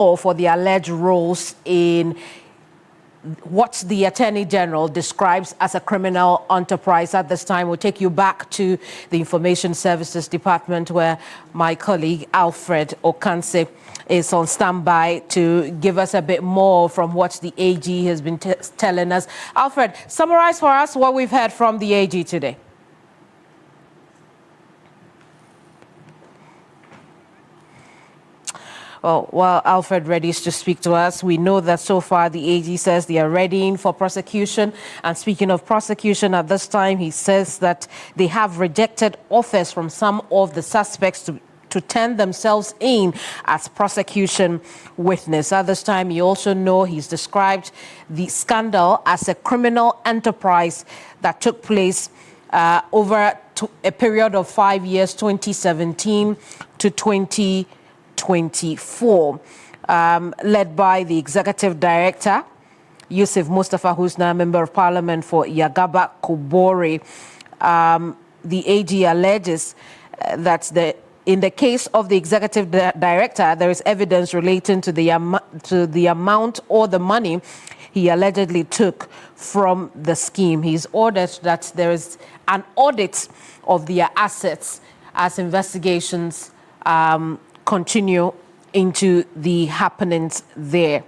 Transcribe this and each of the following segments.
or for the alleged roles in what the Attorney General describes as a criminal enterprise. At this time, we'll take you back to the Information Services Department, where my colleague Alfred Okanse is on standby to give us a bit more from what the AG has been telling us. Alfred, summarize for us what we've heard from the AG today. Well, while Alfred readies to speak to us, we know that so far the AG says they are readying for prosecution. And speaking of prosecution, at this time, he says that they have rejected offers from some of the suspects to turn themselves in as prosecution witness. At this time, you also know he's described the scandal as a criminal enterprise that took place over a period of 5 years, 2017 to 2024, led by the executive director, Yusuf Mustafa, who's now a member of parliament for Yagaba Kobore. The AG alleges that in the case of the executive director, there is evidence relating to the amount or the money he allegedly took from the scheme. He's ordered that there is an audit of their assets as investigations continue into the happenings there.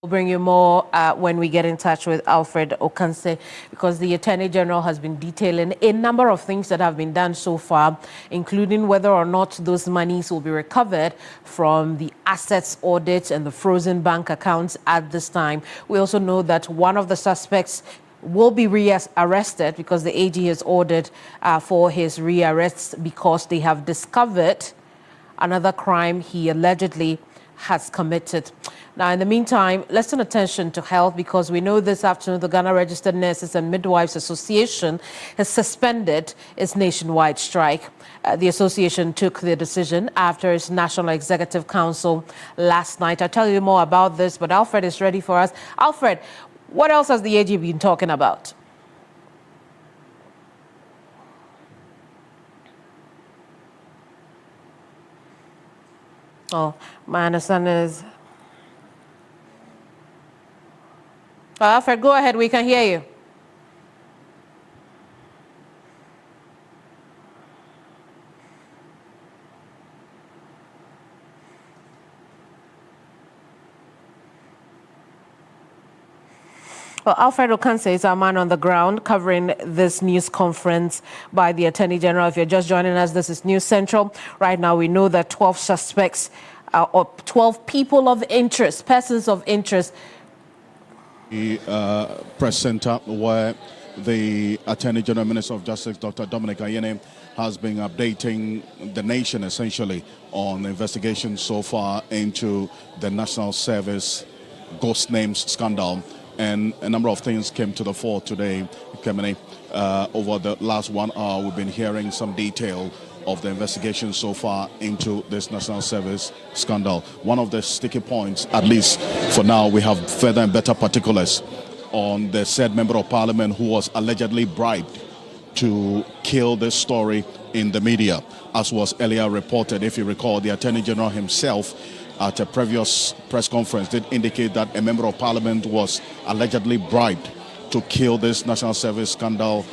We'll bring you more when we get in touch with Alfred Okanse, because the Attorney General has been detailing a number of things that have been done so far, including whether or not those monies will be recovered from the assets audit and the frozen bank accounts at this time. We also know that one of the suspects will be arrested because the AG has ordered for his rearrest because they have discovered another crime he allegedly has committed. Now, in the meantime, let's turn attention to health, because we know this afternoon the Ghana Registered Nurses and Midwives Association has suspended its nationwide strike. The association took the decision after its National Executive Council last night. I'll tell you more about this, but Alfred is ready for us. Alfred, what else has the AG been talking about? Oh, my understanding is... Alfred, go ahead. We can hear you. Well, Alfred Okanse is our man on the ground covering this news conference by the Attorney General. If you're just joining us, this is News Central. Right now, we know that 12 suspects or 12 people of interest, persons of interest. The press center where the Attorney General, Minister of Justice, Dr. Dominic Ayine, has been updating the nation essentially on the investigation so far into the National Service ghost names scandal. And a number of things came to the fore today, Kemini. Over the last 1 hour, we've been hearing some detail of the investigation so far into this National Service scandal. One of the sticky points, at least for now, we have further and better particulars on the said member of parliament who was allegedly bribed to kill this story in the media. As was earlier reported, if you recall, the Attorney General himself at a previous press conference did indicate that a member of parliament was allegedly bribed to kill this National Service scandal,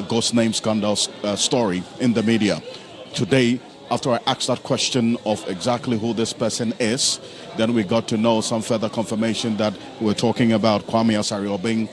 ghost name scandal story in the media. Today, after I asked that question of exactly who this person is, then we got to know some further confirmation that we're talking about Kwame Asari-Obeng,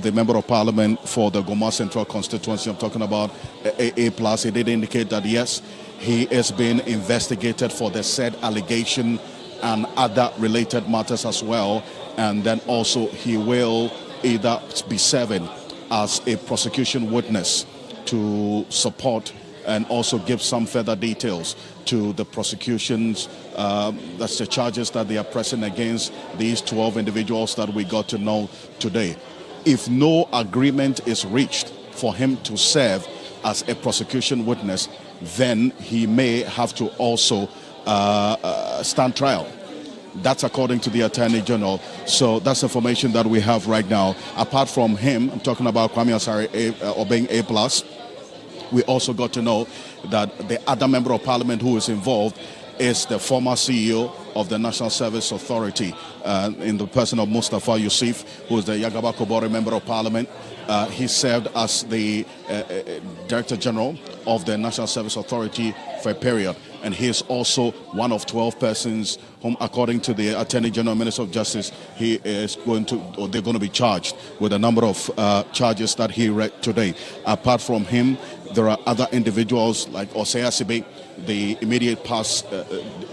the member of parliament for the Goma Central constituency. I'm talking about A+. He did indicate that, yes, he is being investigated for the said allegation and other related matters as well. And then also he will either be serving as a prosecution witness to support and also give some further details to the prosecutions, that's the charges that they are pressing against these 12 individuals that we got to know today. If no agreement is reached for him to serve as a prosecution witness, then he may have to also stand trial That's according to the Attorney General. So that's information that we have right now. Apart from him, I'm talking about Kwame Asare obeying A+. We also got to know that the other member of parliament who is involved is the former CEO of the National Service Authority, in the person of Mustafa Yusuf, who is the Yagaba Kobore member of parliament. He served as the Director General of the National Service Authority for a period. And he is also one of 12 persons whom, according to the Attorney General, Minister of Justice, he is going to, or they're going to be charged with a number of charges that he read today. Apart from him, there are other individuals like Osei Asibe, the immediate past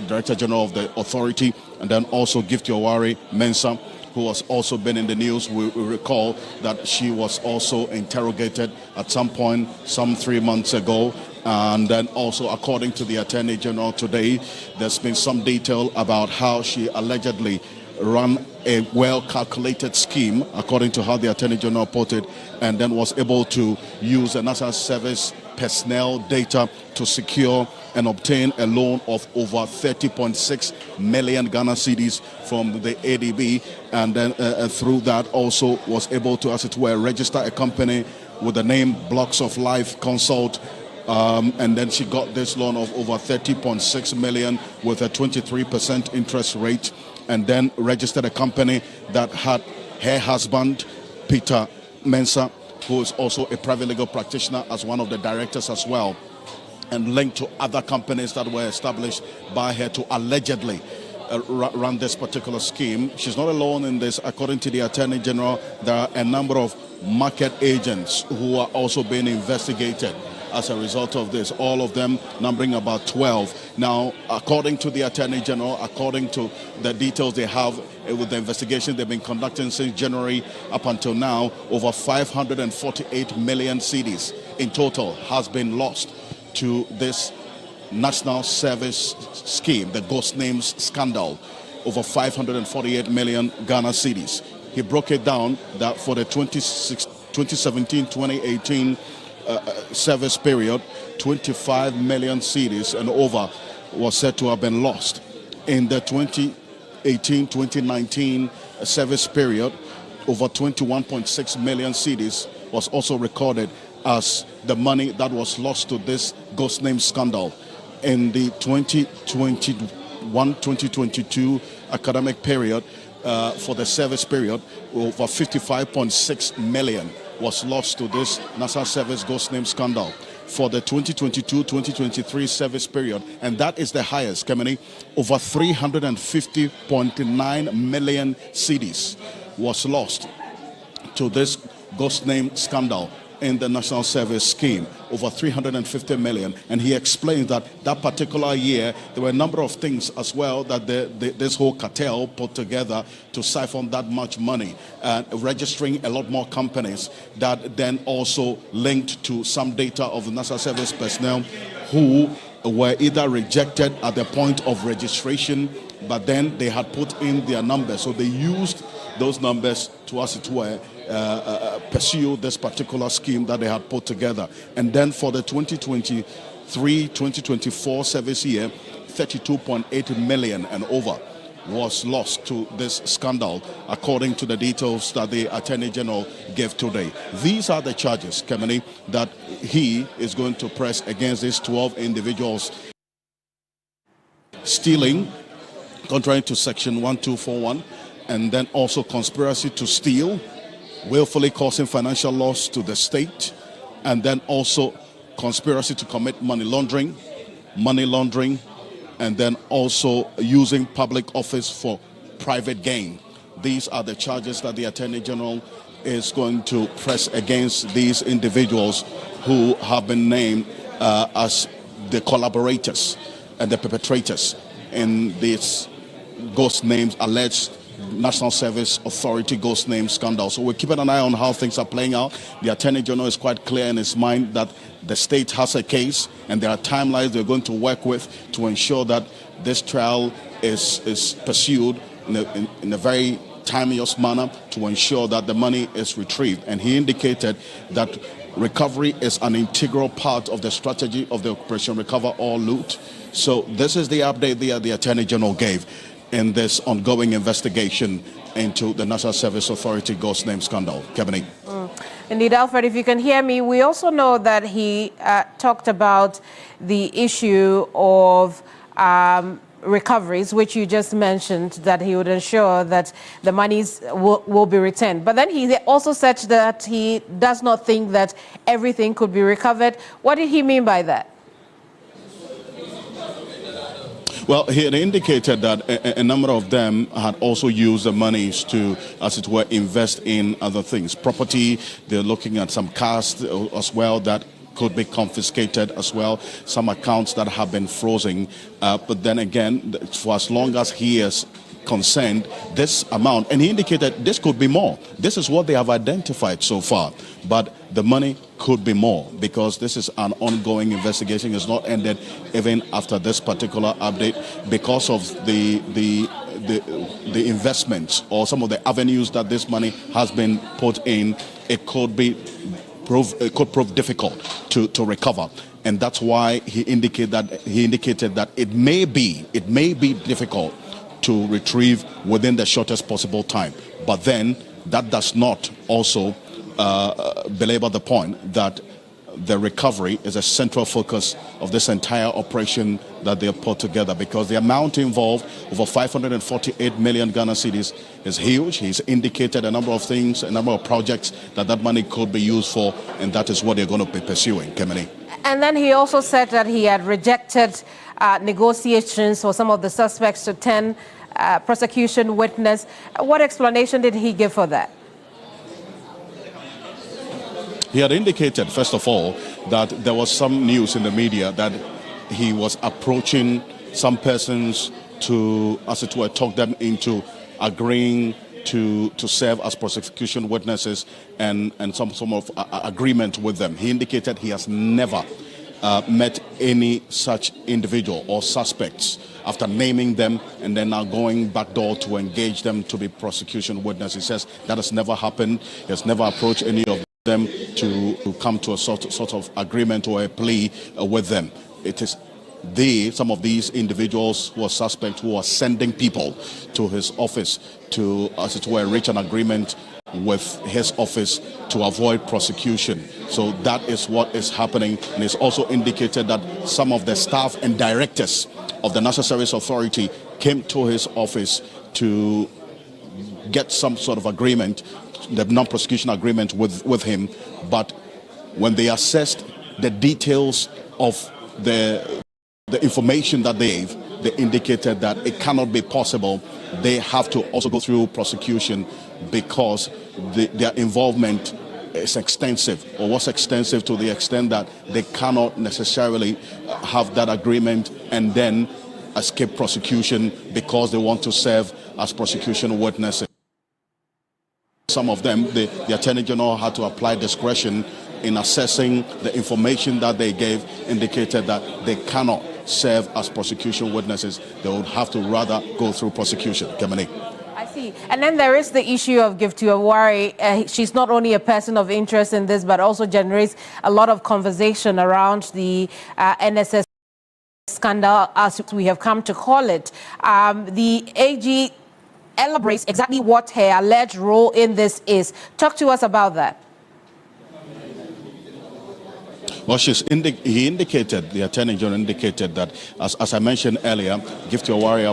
Director General of the authority, and then also Gift Yowari Mensah, who has also been in the news. We recall that she was also interrogated at some point, some 3 months ago. And then also, according to the Attorney General today, there's been some detail about how she allegedly ran a well-calculated scheme, according to how the Attorney General put it, and then was able to use the National Service personnel data to secure and obtain a loan of over 30.6 million Ghana cedis from the ADB, and then through that also was able to, as it were, register a company with the name Blocks of Life Consult. And then she got this loan of over 30.6 million with a 23% interest rate, and then registered a company that had her husband, Peter Mensah, who is also a private legal practitioner, as one of the directors as well, and linked to other companies that were established by her to allegedly run this particular scheme. She's not alone in this. According to the Attorney General, there are a number of market agents who are also being investigated as a result of this, all of them numbering about 12. Now, according to the Attorney General, according to the details they have with the investigation they've been conducting since January up until now, over 548 million cedis in total has been lost to this National Service scheme, the Ghost Names scandal. Over 548 million Ghana cedis. He broke it down that for the 2017-2018 service period, 25 million cedis and over was said to have been lost. In the 2018-2019 service period, over 21.6 million cedis was also recorded as the money that was lost to this Ghost Name scandal. In the 2021-2022 academic period, for the service period, over 55.6 million was lost to this National Service Ghost Name scandal. For the 2022-2023 service period, and that is the highest, Kemeni, over 350.9 million cedis was lost to this Ghost Name scandal in the National Service scheme, over 350 million. And he explains that that particular year, there were a number of things as well that this whole cartel put together to siphon that much money, registering a lot more companies that then also linked to some data of the National Service personnel who were either rejected at the point of registration, but then they had put in their numbers. So they used those numbers to, as it were, pursue this particular scheme that they had put together. And then for the 2023-2024 service year, 32.8 million and over was lost to this scandal, according to the details that the Attorney General gave today. These are the charges, Kemeni, that he is going to press against these 12 individuals. Stealing, contrary to Section 1241, and then also conspiracy to steal, willfully causing financial loss to the state, and then also conspiracy to commit money laundering, and then also using public office for private gain. These are the charges that the Attorney General is going to press against these individuals who have been named as the collaborators and the perpetrators in this Ghost Names alleged National Service Authority Ghost Name scandal. So we're keeping an eye on how things are playing out. The Attorney General is quite clear in his mind that the state has a case and there are timelines they're going to work with to ensure that this trial is pursued in a very timeous manner to ensure that the money is retrieved. And he indicated that recovery is an integral part of the strategy of the Operation Recover or Loot. So this is the update the Attorney General gave. in this ongoing investigation into the National Service Authority ghost name scandal. Kebini. Indeed, Alfred, if you can hear me, we also know that he talked about the issue of recoveries, which you just mentioned, that he would ensure that the monies will be returned. But then he also said that he does not think that everything could be recovered. What did he mean by that? Well, he had indicated that a number of them had also used the monies to, as it were, invest in other things. Property, they're looking at some cars as well that could be confiscated as well, some accounts that have been frozen. But then again, for as long as he is concerned, this amount, and he indicated this could be more. This is what they have identified so far. But the money could be more because this is an ongoing investigation. It's not ended even after this particular update because of the investments or some of the avenues that this money has been put in. It could prove difficult to recover. And that's why he indicated that it may be difficult to retrieve within the shortest possible time. But then that does not also belabor the point that the recovery is a central focus of this entire operation that they have put together, because the amount involved, over 548 million Ghana cedis, is huge. He's indicated a number of things, a number of projects that money could be used for, and that is what they're going to be pursuing. Kemini. And then he also said that he had rejected negotiations for some of the suspects to attend prosecution witness. What explanation did he give for that? He had indicated, first of all, that there was some news in the media that he was approaching some persons to, as it were, talk them into agreeing to serve as prosecution witnesses and some sort of agreement with them. He indicated he has never met any such individual or suspects after naming them and then now going backdoor to engage them to be prosecution witnesses. He says that has never happened. He has never approached any of them to come to a sort of agreement or a plea with them. It is some of these individuals who are suspects who are sending people to his office to, as it were, reach an agreement with his office to avoid prosecution. So that is what is happening. And it's also indicated that some of the staff and directors of the National Service Authority came to his office to get some sort of agreement, the non-prosecution agreement with him. But when they assessed the details of the information that they gave, they indicated that it cannot be possible. They have to also go through prosecution because their involvement is extensive, or was extensive to the extent that they cannot necessarily have that agreement and then escape prosecution because they want to serve as prosecution witnesses. Some of them, the Attorney General had to apply discretion in assessing the information that they gave, indicated that they cannot serve as prosecution witnesses. They would have to rather go through prosecution. Kemini. I see. And then there is the issue of Gift Awari. She's not only a person of interest in this, but also generates a lot of conversation around the NSS scandal, as we have come to call it. The AG elaborates exactly what her alleged role in this is. Talk to us about that. Well, he indicated, the Attorney General indicated that, as I mentioned earlier, Gift Awari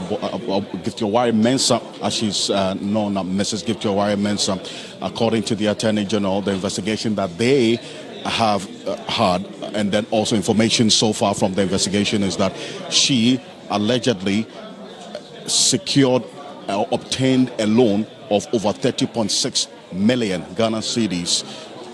Mensah, as she's known, Mrs. Gift Awari Mensah, according to the Attorney General, the investigation that they have had, and then also information so far from the investigation, is that she allegedly secured or obtained a loan of over 30.6 million Ghana cedis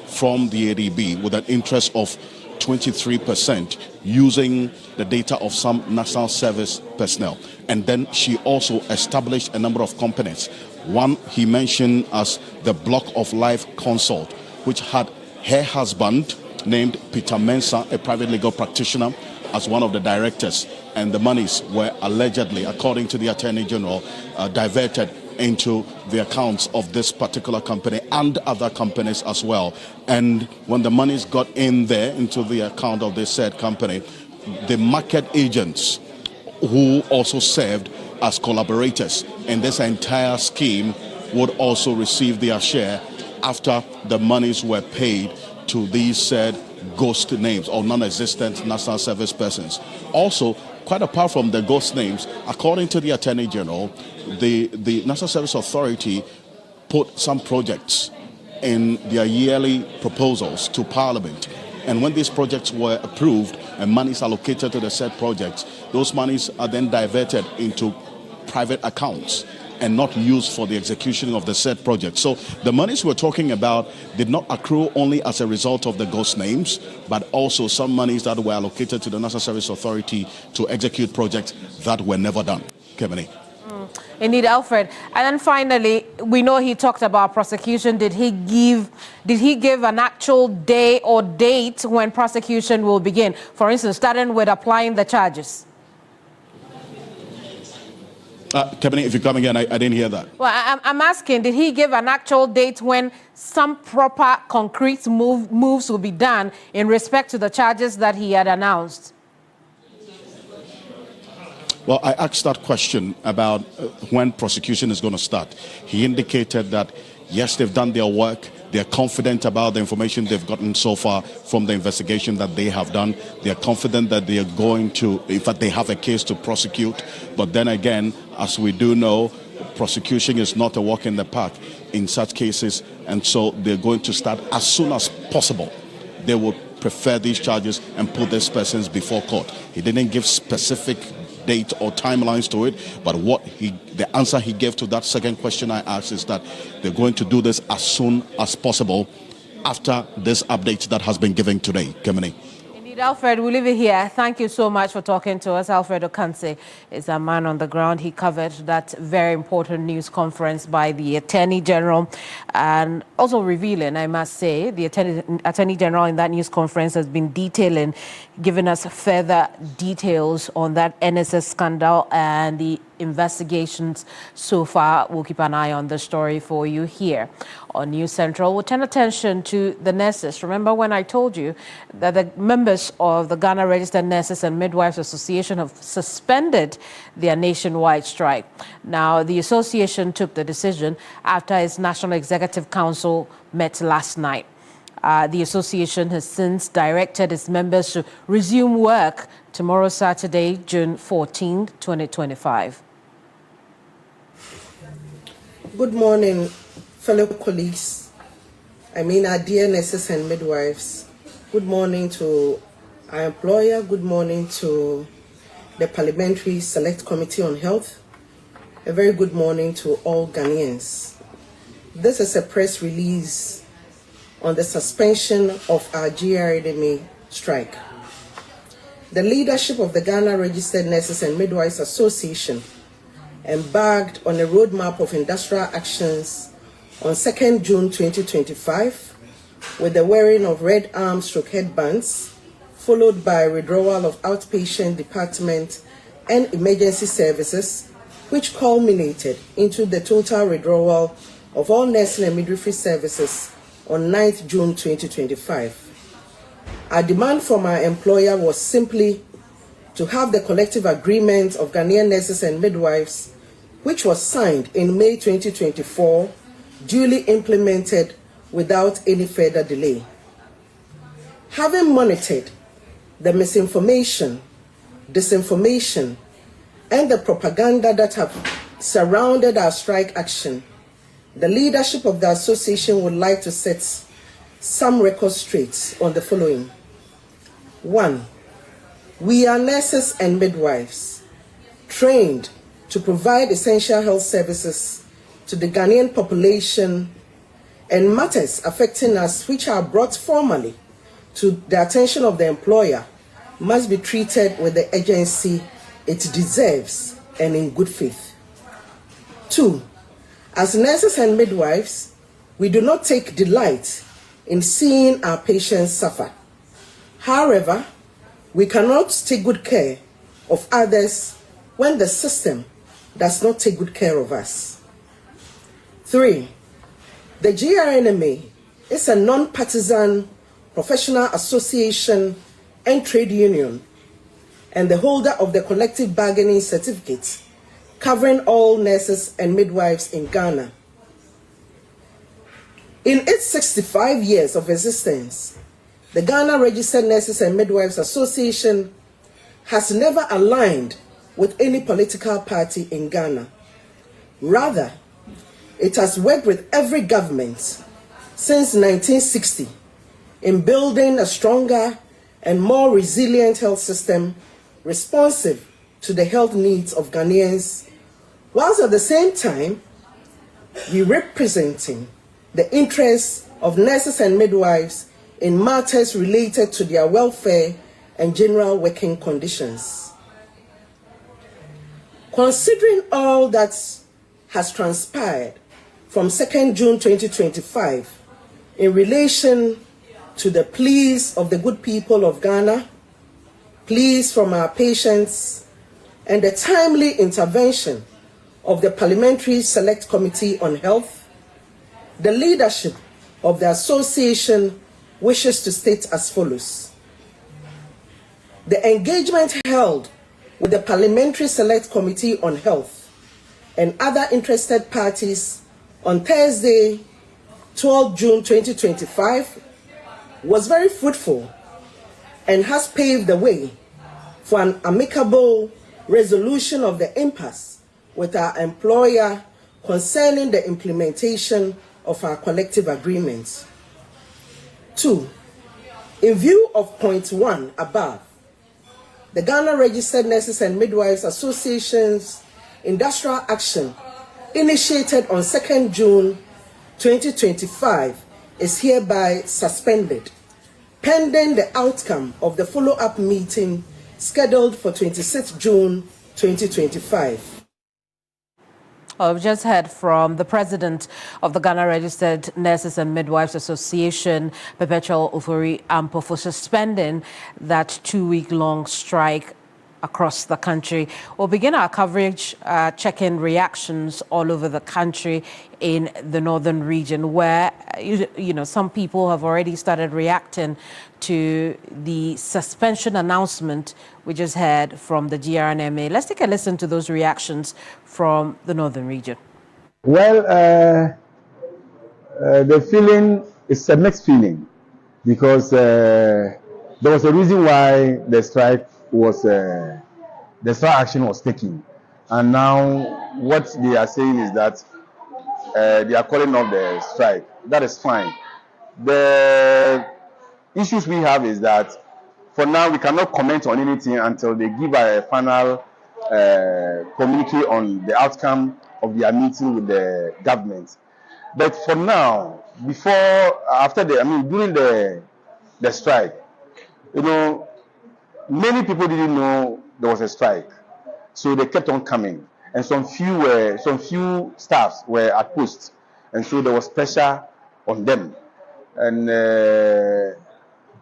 from the ADB with an interest of 23% using the data of some national service personnel. And then she also established a number of companies. One he mentioned as the Block of Life Consult, which had her husband named Peter Mensah, a private legal practitioner, as one of the directors. And the monies were allegedly, according to the Attorney General, diverted into the accounts of this particular company and other companies as well. And when the monies got in there into the account of this said company, the market agents who also served as collaborators in this entire scheme would also receive their share after the monies were paid to these said ghost names or non-existent national service persons. Also, quite apart from the ghost names, according to the Attorney General, the National Service Authority put some projects in their yearly proposals to Parliament. And when these projects were approved and monies allocated to the said projects, those monies are then diverted into private accounts and not used for the execution of the said project. So the monies we're talking about did not accrue only as a result of the ghost names, but also some monies that were allocated to the National Service Authority to execute projects that were never done. Kemini. Indeed, Alfred. And then finally, we know he talked about prosecution. Did he give an actual day or date when prosecution will begin? For instance, starting with applying the charges. Kemini, if you come again, I didn't hear that. Well, I'm asking, did he give an actual date when some proper concrete moves will be done in respect to the charges that he had announced? Well, I asked that question about when prosecution is going to start. He indicated that, yes, they've done their work. They're confident about the information they've gotten so far from the investigation that they have done. They're confident that they are going to, in fact, they have a case to prosecute. But then again, as we do know, prosecution is not a walk in the park in such cases. And so they're going to start as soon as possible. They will prefer these charges and put these persons before court. He didn't give specific date or timelines to it, but the answer he gave to that second question I asked is that they're going to do this as soon as possible after this update that has been given today. Kemini. Indeed, Alfred, we'll leave it here. Thank you so much for talking to us. Alfred Okanse is a man on the ground. He covered that very important news conference by the Attorney General, and also revealing, I must say, the Attorney General in that news conference has been detailing, giving us further details on that NSS scandal and the investigations so far. We'll keep an eye on the story for you here on News Central. We'll turn attention to the nurses. Remember when I told you that the members of the Ghana Registered Nurses and Midwives Association have suspended their nationwide strike. Now, the association took the decision after its National Executive Council met last night. The association has since directed its members to resume work tomorrow, Saturday, June 14, 2025. Good morning, fellow colleagues. Our dear nurses and midwives. Good morning to our employer. Good morning to the Parliamentary Select Committee on Health. A very good morning to all Ghanaians. This is a press release on the suspension of our GRNMA strike. The leadership of the Ghana Registered Nurses and Midwives Association embarked on a roadmap of industrial actions on 2nd June 2025 with the wearing of red arm/headbands, followed by withdrawal of outpatient department and emergency services, which culminated into the total withdrawal of all nursing and midwifery services on 9th June 2025. Our demand from our employer was simply to have the collective agreement of Ghanaian nurses and midwives, which was signed in May 2024, duly implemented without any further delay. Having monitored the misinformation, disinformation, and the propaganda that have surrounded our strike action, the leadership of the association would like to set some records straight on the following. 1. We are nurses and midwives, trained to provide essential health services to the Ghanaian population, and matters affecting us which are brought formally to the attention of the employer must be treated with the urgency it deserves and in good faith. 2. As nurses and midwives, we do not take delight in seeing our patients suffer. However, we cannot take good care of others when the system does not take good care of us. 3. The GRNMA is a non-partisan professional association and trade union, and the holder of the collective bargaining certificate covering all nurses and midwives in Ghana. In its 65 years of existence, the Ghana Registered Nurses and Midwives Association has never aligned with any political party in Ghana. Rather, it has worked with every government since 1960 in building a stronger and more resilient health system responsive to the health needs of Ghanaians, whilst at the same time, we representing the interests of nurses and midwives in matters related to their welfare and general working conditions. Considering all that has transpired from 2nd June 2025 in relation to the pleas of the good people of Ghana, pleas from our patients, and the timely intervention of the Parliamentary Select Committee on Health, the leadership of the association wishes to state as follows. The engagement held with the Parliamentary Select Committee on Health and other interested parties on Thursday, 12 June 2025, was very fruitful and has paved the way for an amicable resolution of the impasse with our employer concerning the implementation of our collective agreements. 2. In view of point 1 above, the Ghana Registered Nurses and Midwives Association's industrial action initiated on 2nd June 2025 is hereby suspended, pending the outcome of the follow-up meeting scheduled for 26 June 2025. We've just heard from the president of the Ghana Registered Nurses and Midwives Association, Perpetual Ofori Ampo, for suspending that 2-week-long strike across the country. We'll begin our coverage checking reactions all over the country in the northern region, where some people have already started reacting to the suspension announcement we just heard from the GRNMA. Let's take a listen to those reactions from the northern region. Well, the feeling is a mixed feeling, because there was a reason why the strike action was taken, and now what they are saying is that they are calling off the strike. That is fine. The issues we have is that for now we cannot comment on anything until they give a final communique on the outcome of their meeting with the government. But for now, during the strike, many people didn't know there was a strike, so they kept on coming, and some few staffs were at post, and so there was pressure on them. And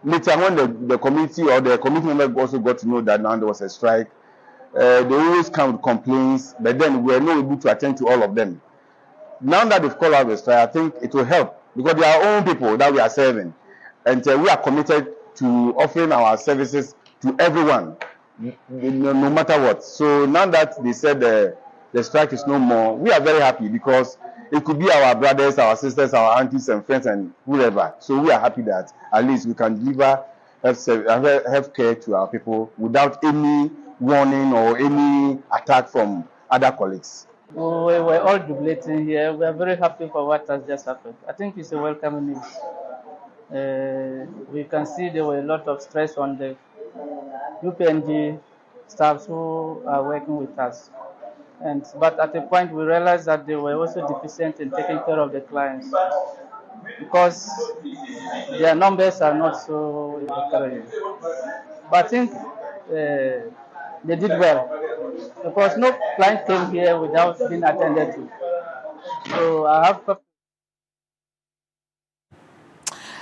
later, when the committee or the committee member also got to know that now there was a strike, they always come with complaints, but then we were not able to attend to all of them. Now that they've called out the strike, I think it will help, because they are our own people that we are serving, and we are committed to offering our services to everyone, no matter what. So now that they said the strike is no more, we are very happy, because it could be our brothers, our sisters, our aunties and friends and whoever. So we are happy that at least we can deliver health care to our people without any warning or any attack from other colleagues. We're all jubilating here. We are very happy for what has just happened. I think it's a welcome news. We can see there were a lot of stress on the UPNG staffs who are working with us. But at a point we realized that they were also deficient in taking care of the clients, because their numbers are not so encouraging. But I think they did well, because no client came here without being attended to. So I have.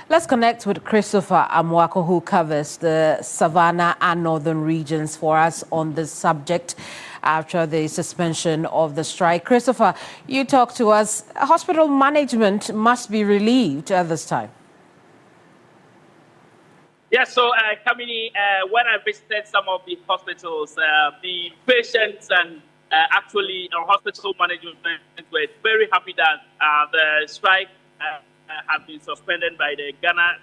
Let's connect with Christopher Amwako, who covers the Savannah and northern regions for us on this subject after the suspension of the strike. Christopher, you talk to us. Hospital management must be relieved at this time. Yes, so Kamini, when I visited some of the hospitals, the patients and actually our hospital management were very happy that the strike has been suspended by the Ghana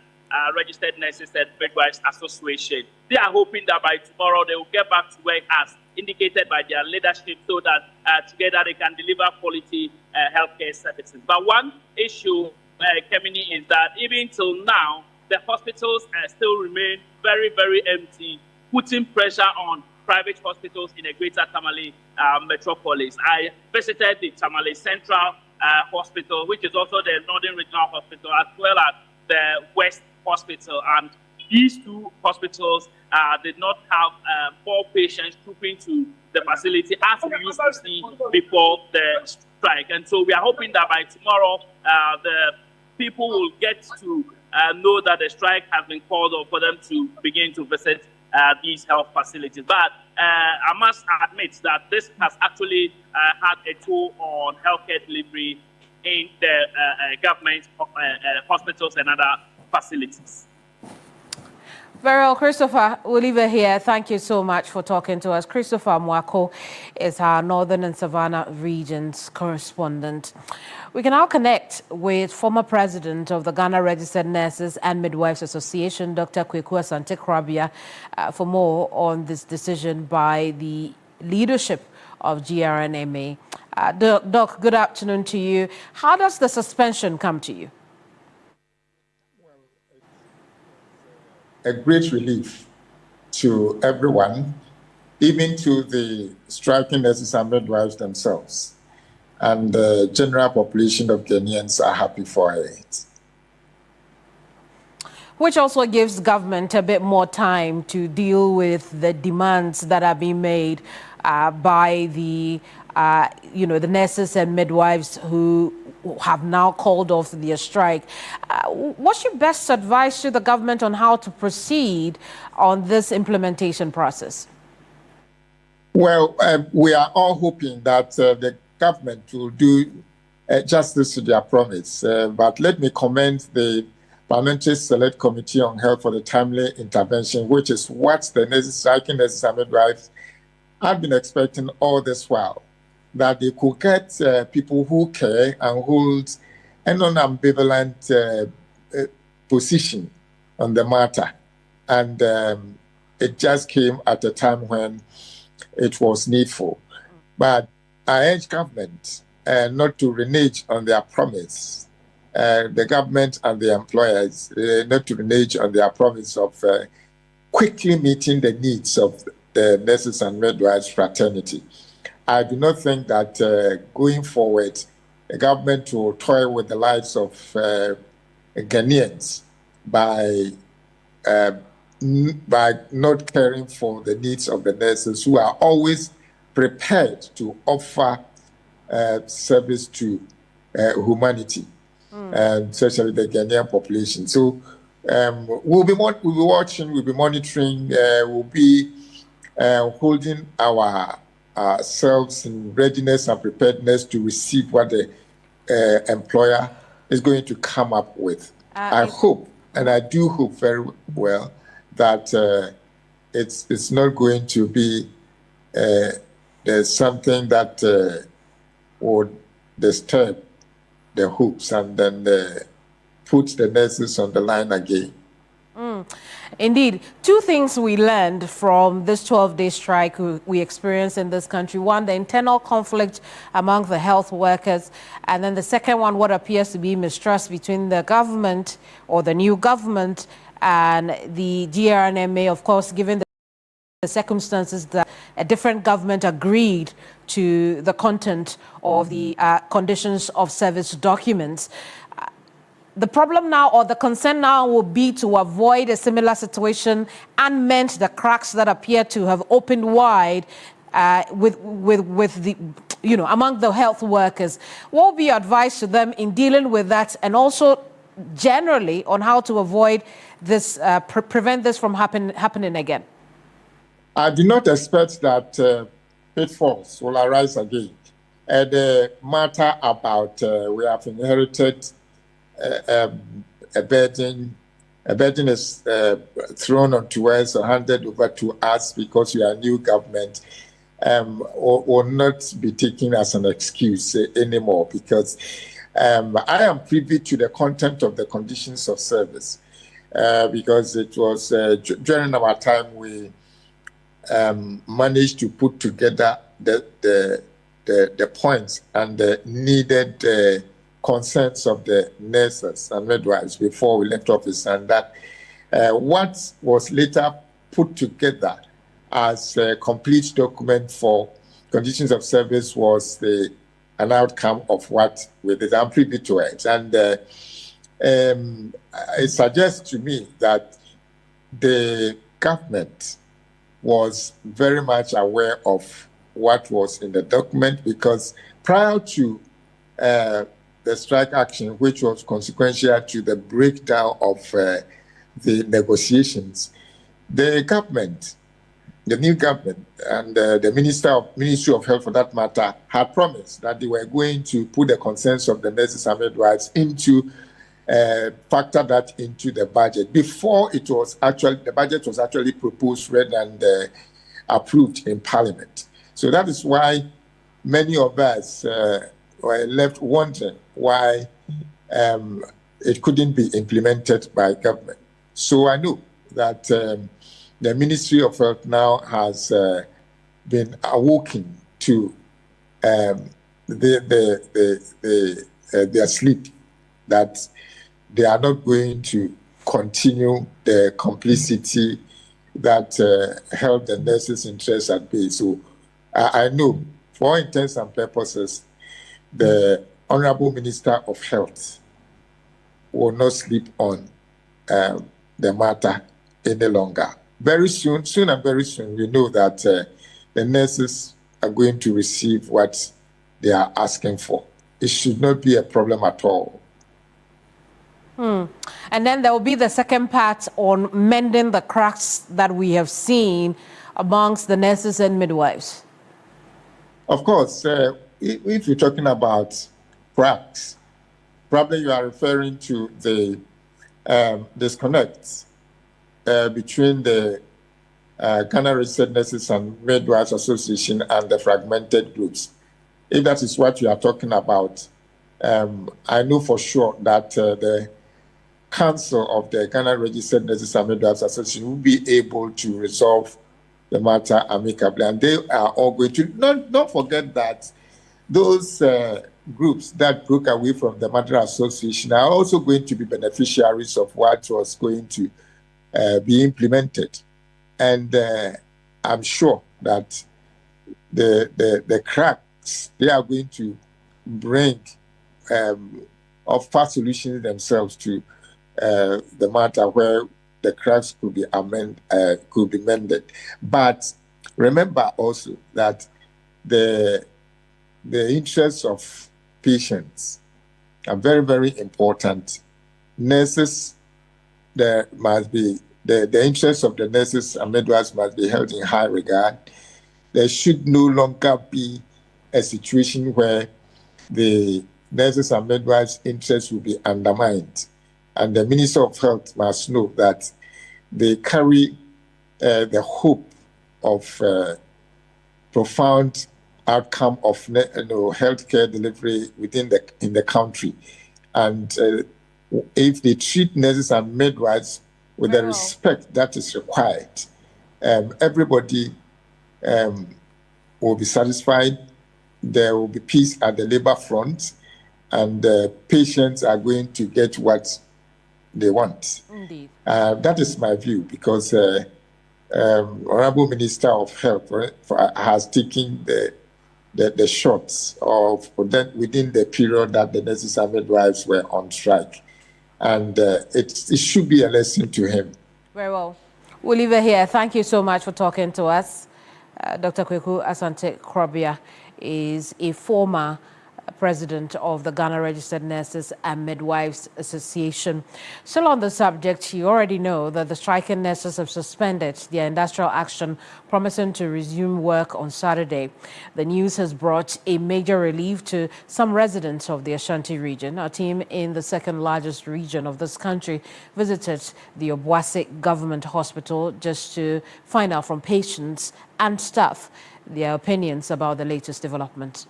Registered Nurses and Midwives Association. They are hoping that by tomorrow they will get back to work as indicated by their leadership so that together they can deliver quality healthcare services. But one issue, Kemini, is that even till now, the hospitals still remain very, very empty, putting pressure on private hospitals in the greater Tamale metropolis. I visited the Tamale Central Hospital, which is also the Northern Regional Hospital, as well as the West Hospital. And these two hospitals did not have more patients trooping to the facility as we used to see before the strike. And so we are hoping that by tomorrow, the people will get to know that the strike has been called off for them to begin to visit these health facilities. But I must admit that this has actually had a toll on healthcare delivery in the government hospitals and other facilities. Very well, Christopher, we'll leave it here. Thank you so much for talking to us. Christopher Mwako is our Northern and Savannah regions correspondent. We can now connect with former president of the Ghana Registered Nurses and Midwives Association, Dr. Kweku Asante-Krabea, for more on this decision by the leadership of GRNMA. Doc, good afternoon to you. How does the suspension come to you? A great relief to everyone, even to the striking nurses and midwives themselves. And the general population of Ghanaians are happy for it. Which also gives government a bit more time to deal with the demands that are being made by the the nurses and midwives who have now called off their strike. What's your best advice to the government on how to proceed on this implementation process? Well, we are all hoping that the government will do justice to their promise. But let me commend the Parliamentary Select Committee on Health for the timely intervention, which is what the striking nurses and midwives have been expecting all this while, that they could get people who care and hold an ambivalent position on the matter. And it just came at a time when it was needful. But I urge government not to renege on their promise, the government and the employers not to renege on their promise of quickly meeting the needs of the nurses and midwives fraternity. I do not think that going forward, the government will toy with the lives of Ghanaians by not caring for the needs of the nurses who are always prepared to offer service to humanity, and especially the Ghanaian population. So we'll be watching, we'll be monitoring, we'll be holding ourselves in readiness and preparedness to receive what the employer is going to come up with. I hope, and I do hope very well, that it's not going to be there's something that would disturb the hopes and then put the nurses on the line again. Indeed. Two things we learned from this 12-day strike we experienced in this country. One, the internal conflict among the health workers. And then the second one, what appears to be mistrust between the government or the new government and the GRNMA, of course, given the circumstances that a different government agreed to the content of the conditions of service documents. The problem now, or the concern now, will be to avoid a similar situation and mend the cracks that appear to have opened wide with the, among the health workers. What would be your advice to them in dealing with that, and also generally on how to avoid this, prevent this from happening again? I do not expect that pitfalls will arise again. The matter about we have inherited a burden is thrown onto us or handed over to us because we are a new government. will not be taken as an excuse anymore, because I am privy to the content of the conditions of service, because it was during our time we managed to put together the points and the needed consents of the nurses and midwives before we left office, and that what was later put together as a complete document for conditions of service was an outcome of what we did. I'm privy to it, and it suggests to me that the government was very much aware of what was in the document, because prior to the strike action, which was consequential to the breakdown of the negotiations, the government, the new government, and the Ministry of Health, for that matter, had promised that they were going to put the concerns of the nurses and midwives into factor that into the budget before it was actually, the budget was actually proposed, read, and approved in Parliament. So that is why many of us were left wondering why it couldn't be implemented by government. So I know that the Ministry of Health now has been awoken to their sleep, that they are not going to continue the complicity that held the nurses' interests at bay. So I know, for all intents and purposes, the Honorable Minister of Health will not sleep on the matter any longer. Very soon and very soon, we know that the nurses are going to receive what they are asking for. It should not be a problem at all. And then there will be the second part on mending the cracks that we have seen amongst the nurses and midwives. Of course, if you're talking about cracks, probably you are referring to the disconnects between the Ghana Registered Nurses and Midwives Association and the fragmented groups. If that is what you are talking about, I know for sure that the Council of the Ghana Registered Nurses and Midwives Association will be able to resolve the matter amicably, and they are all going to not forget that those groups that broke away from the Mother Association are also going to be beneficiaries of what was going to be implemented, and I'm sure that the cracks they are going to bring offer solutions themselves to the matter where the cracks could be mended. But remember also that the interests of patients are very, very important. Nurses, there must be the interests of the nurses and midwives must be held in high regard. There should no longer be a situation where the nurses and midwives' interests will be undermined. And the Minister of Health must know that they carry the hope of profound outcome of healthcare delivery in the country. And if they treat nurses and midwives with the respect that is required, everybody will be satisfied. There will be peace at the labor front, and patients are going to get what they want. Indeed. That is my view, because Honorable Minister of Health has taken the shots of within the period that the nurses and midwives were on strike, and it should be a lesson to him. Very well. We'll leave it here. Thank you so much for talking to us. Dr. Kweku Asante Krobia is a former president of the Ghana Registered Nurses and Midwives Association. Still on the subject, you already know that the striking nurses have suspended their industrial action, promising to resume work on Saturday. The news has brought a major relief to some residents of the Ashanti region. Our team in the second largest region of this country visited the Obuasi Government Hospital just to find out from patients and staff their opinions about the latest development.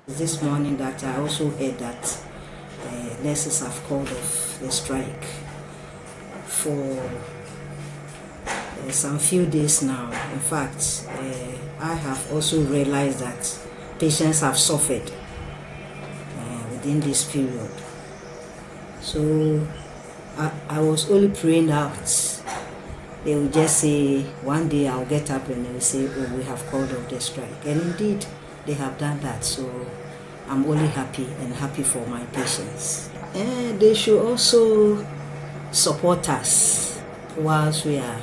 This morning that I also heard that nurses have called off the strike for some few days now. In fact, I have also realized that patients have suffered within this period. So I was only praying out. They will just say, one day I'll get up and they will say, oh, we have called off the strike. And indeed, they have done that. So I'm only happy and happy for my patients. And they should also support us whilst we are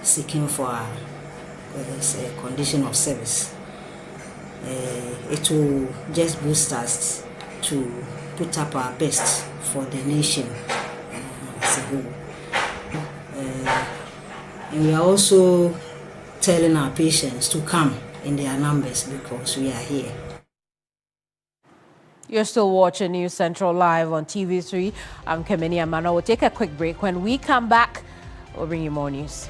seeking for a condition of service. It will just boost us to put up our best for the nation as a whole. And we are also telling our patients to come in their numbers because we are here. You're still watching News Central Live on TV3. I'm Kemeni Amano. We'll take a quick break. When we come back, we'll bring you more news.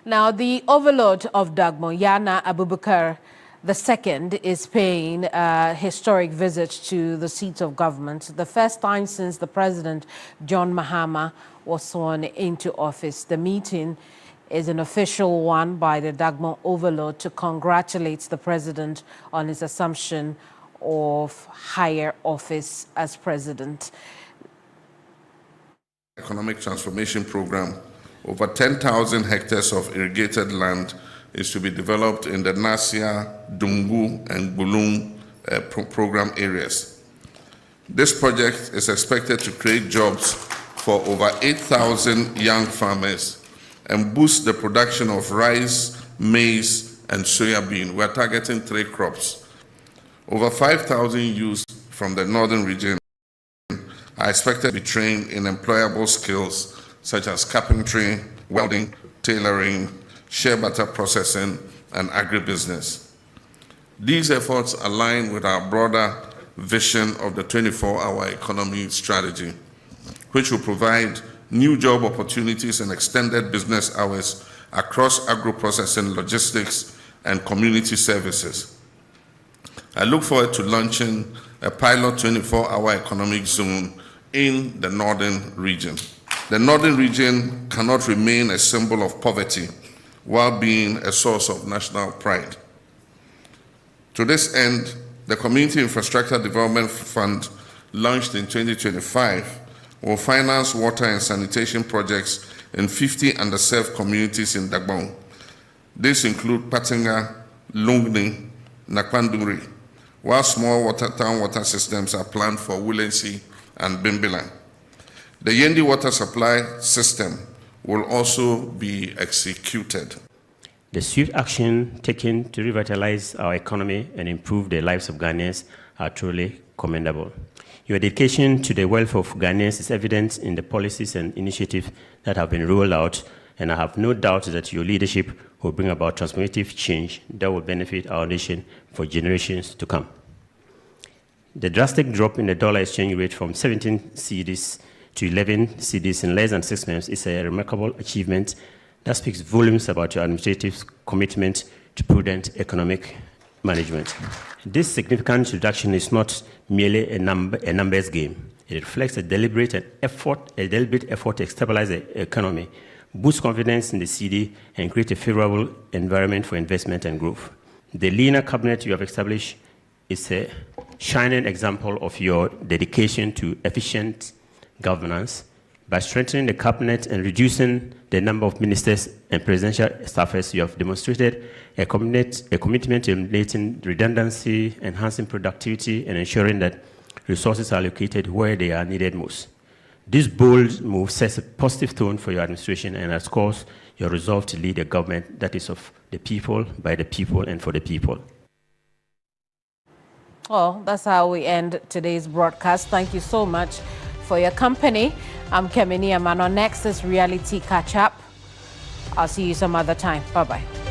Now, the overlord of Dagbon, Yana Abubakar II, is paying a historic visit to the seat of government, the first time since the President, John Mahama, was sworn into office. The meeting is an official one by the Dagbon overlord to congratulate the President on his assumption of higher office as President. Economic transformation program, over 10,000 hectares of irrigated land is to be developed in the Nasia, Dungu, and Bulung program areas. This project is expected to create jobs for over 8,000 young farmers and boost the production of rice, maize, and soybean. We're targeting 3 crops. Over 5,000 youths from the northern region are expected to be trained in employable skills such as carpentry, welding, tailoring, shea butter processing, and agribusiness. These efforts align with our broader vision of the 24-hour economy strategy, which will provide new job opportunities and extended business hours across agro-processing, logistics, and community services. I look forward to launching a pilot 24-hour economic zone in the northern region. The northern region cannot remain a symbol of poverty while being a source of national pride. To this end, the Community Infrastructure Development Fund, launched in 2025, will finance water and sanitation projects in 50 underserved communities in Dagbon. These include Patinga, Lungni, Nakwanduri, while small town water systems are planned for Willensi and Bimbilan. The Yendi water supply system will also be executed. The swift action taken to revitalize our economy and improve the lives of Ghanaians are truly commendable. Your dedication to the welfare of Ghanaians is evident in the policies and initiatives that have been rolled out, and I have no doubt that your leadership will bring about transformative change that will benefit our nation for generations to come. The drastic drop in the dollar exchange rate from 17 cedis to 11 cedis in less than 6 months is a remarkable achievement that speaks volumes about your administrative commitment to prudent economic management. This significant reduction is not merely a numbers game. It reflects a deliberate effort to stabilize the economy, boost confidence in the cedi, and create a favorable environment for investment and growth. The leaner cabinet you have established is a shining example of your dedication to efficient governance. By strengthening the cabinet and reducing the number of ministers and presidential staffers, you have demonstrated a commitment to eliminating redundancy, enhancing productivity, and ensuring that resources are allocated where they are needed most. This bold move sets a positive tone for your administration and underscores your resolve to lead a government that is of the people, by the people, and for the people. Well, that's how we end today's broadcast. Thank you so much for your company. I'm Kemini Amano. Next is Reality Catch Up. I'll see you some other time. Bye-bye.